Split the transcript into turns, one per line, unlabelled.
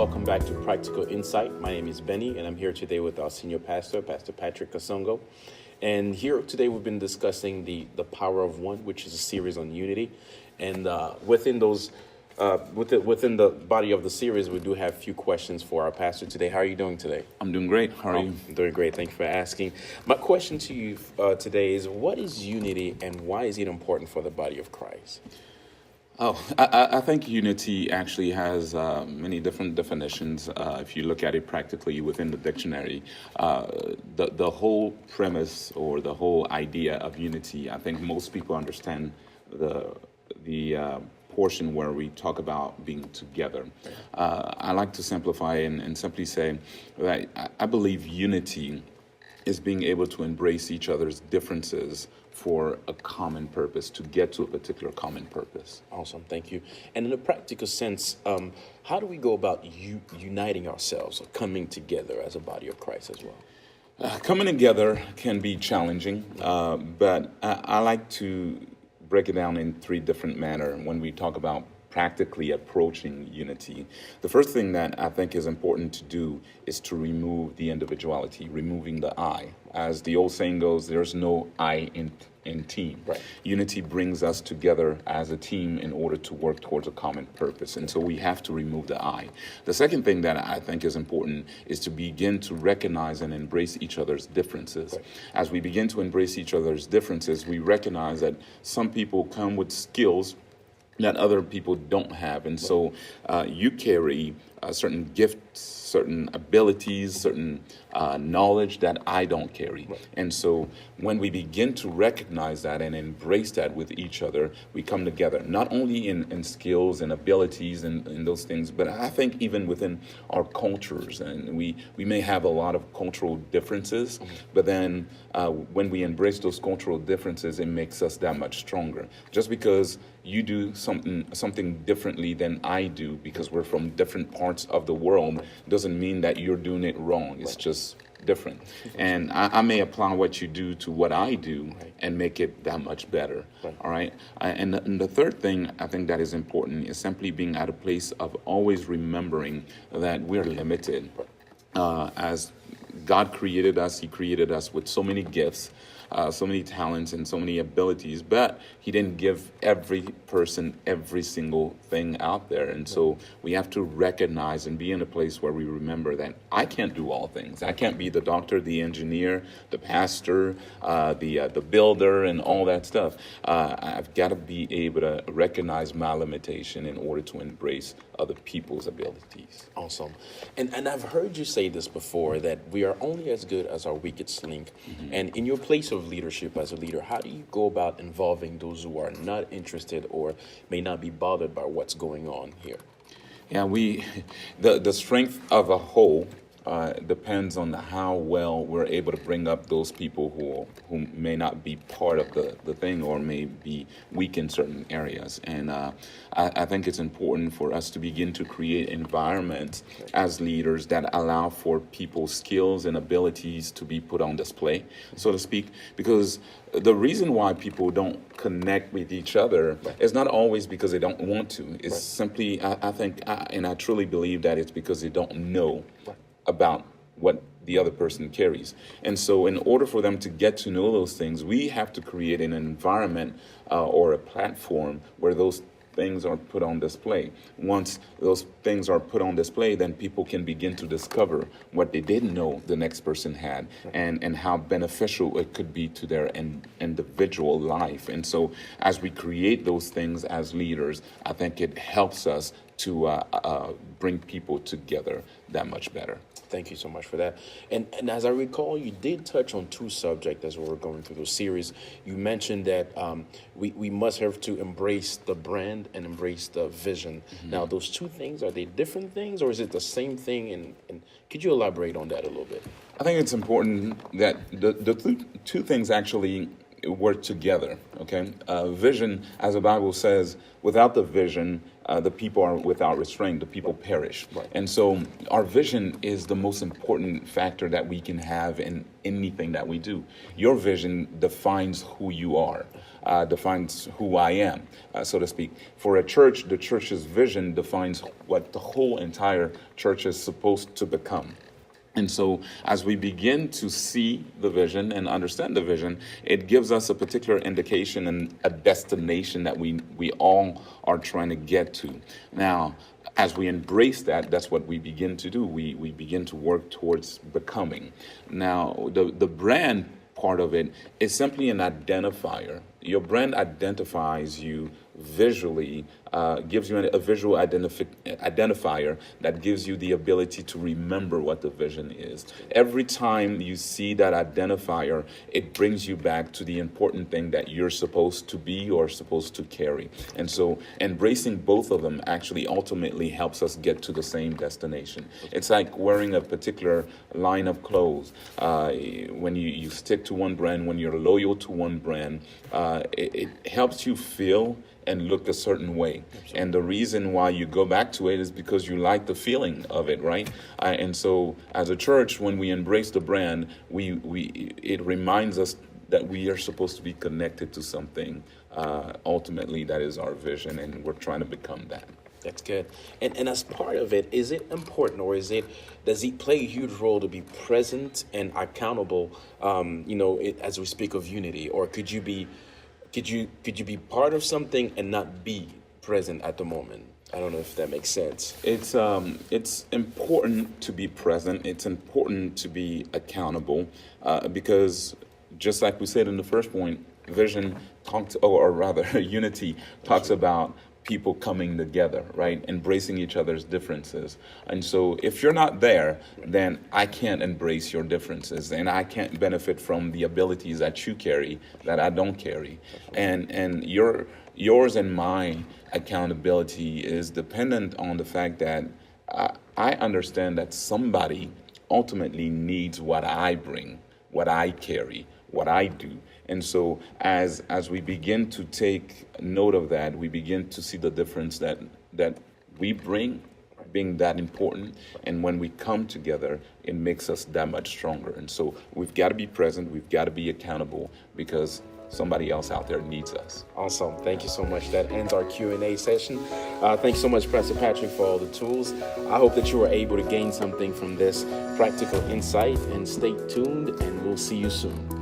welcome back to Practical Insight. My name is Benny, and I'm here today with our senior pastor, Pastor Patrick Kasongo. And here today we've been discussing the power of one, which is a series on unity. And within the body of the series, we do have a few questions for our pastor today. How are you doing today?
I'm doing great. How are you?
I'm doing great. Thank you for asking. My question to you today is, what is unity and why is it important for the body of Christ?
I think unity actually has many different definitions. If you look at it practically within the dictionary, the whole premise or the whole idea of unity, I think most people understand the portion where we talk about being together. I like to simplify and simply say that I believe unity is being able to embrace each other's differences for a common purpose, to get to a particular common purpose.
Awesome, thank you. And in a practical sense, how do we go about uniting ourselves or coming together as a body of Christ as well?
Coming together can be challenging, but I like to break it down in three different manners when we talk about practically approaching unity. The first thing that I think is important to do is to remove the individuality, removing the I. As the old saying goes, there's no I in team.
Right.
Unity brings us together as a team in order to work towards a common purpose. And so we have to remove the I. The second thing that I think is important is to begin to recognize and embrace each other's differences.
Right.
As we begin to embrace each other's differences, we recognize that some people come with skills that other people don't have. And so you carry certain gifts, certain abilities, certain knowledge that I don't carry.
Right.
And so when we begin to recognize that and embrace that with each other, we come together, not only in skills and abilities and those things, but I think even within our cultures. And we may have a lot of cultural differences, but then when we embrace those cultural differences, it makes us that much stronger. Just because you do something differently than I do, because we're from different parts of the world, doesn't mean that you're doing it wrong. It's just different. And I may apply what you do to what I do and make it that much better.
Right.
All right. And the third thing I think that is important is simply being at a place of always remembering that we're limited. As God created us, He created us with so many gifts, so many talents and so many abilities, but He didn't give every person every single thing out there. And so we have to recognize and be in a place where we remember that I can't do all things. I can't be the doctor, the engineer, the pastor, the builder, and all that stuff. I've got to be able to recognize my limitation in order to embrace other people's abilities.
Awesome. And I've heard you say this before, that we are only as good as our weakest link. Mm-hmm. And in your place of leadership as a leader, how do you go about involving those who are not interested or may not be bothered by what's going on here?
Yeah, the strength of a whole depends on how well we're able to bring up those people who may not be part of the thing or may be weak in certain areas. And I think it's important for us to begin to create environments as leaders that allow for people's skills and abilities to be put on display, so to speak, because the reason why people don't connect with each other is not always because they don't want to. It's simply, I think, and I truly believe that it's because they don't know about what the other person carries. And so in order for them to get to know those things, we have to create an environment or a platform where those things are put on display. Once those things are put on display, then people can begin to discover what they didn't know the next person had, and how beneficial it could be to their individual life. And so as we create those things as leaders, I think it helps us to bring people together that much better.
Thank you so much for that. And as I recall, you did touch on two subjects as we were going through those series. You mentioned that we must have to embrace the brand and embrace the vision. Mm-hmm. Now, those two things, are they different things or is it the same thing? And could you elaborate on that a little bit?
I think it's important that the two things actually work together. Okay, vision, as the Bible says, without the vision, the people are without restraint. The people perish.
Right.
And so, our vision is the most important factor that we can have in anything that we do. Your vision defines who you are. Defines who I am, so to speak. For a church, the church's vision defines what the whole entire church is supposed to become. And so, as we begin to see the vision and understand the vision, it gives us a particular indication and a destination that we all are trying to get to. Now, as we embrace that, that's what we begin to do. We begin to work towards becoming. Now, the brand part of it is simply an identifier. Your brand identifies you visually, gives you a visual identifier that gives you the ability to remember what the vision is. Every time you see that identifier, it brings you back to the important thing that you're supposed to be or supposed to carry. And so embracing both of them actually ultimately helps us get to the same destination. It's like wearing a particular line of clothes. When you stick to one brand, when you're loyal to one brand, it helps you feel and look a certain way. Absolutely. And the reason why you go back to it is because you like the feeling of it, right? And so as a church, when we embrace the brand, it reminds us that we are supposed to be connected to something ultimately that is our vision, and we're trying to become that.
That's good. And as part of it, is it important, or does it play a huge role to be present and accountable, as we speak of unity? Or could you be part of something and not be present at the moment? I don't know if that makes sense.
It's important to be present. It's important to be accountable, because just like we said in the first point, vision talks, or rather unity talks about people coming together, right? Embracing each other's differences. And so if you're not there, then I can't embrace your differences, and I can't benefit from the abilities that you carry that I don't carry. And yours and my accountability is dependent on the fact that I understand that somebody ultimately needs what I bring, what I carry, what I do. And so as we begin to take note of that, we begin to see the difference that we bring being that important. And when we come together, it makes us that much stronger. And so we've got to be present. We've got to be accountable, because somebody else out there needs us.
Awesome. Thank you so much. That ends our Q&A session. Thanks so much, Pastor Patrick, for all the tools. I hope that you were able to gain something from this practical insight, and stay tuned, and we'll see you soon.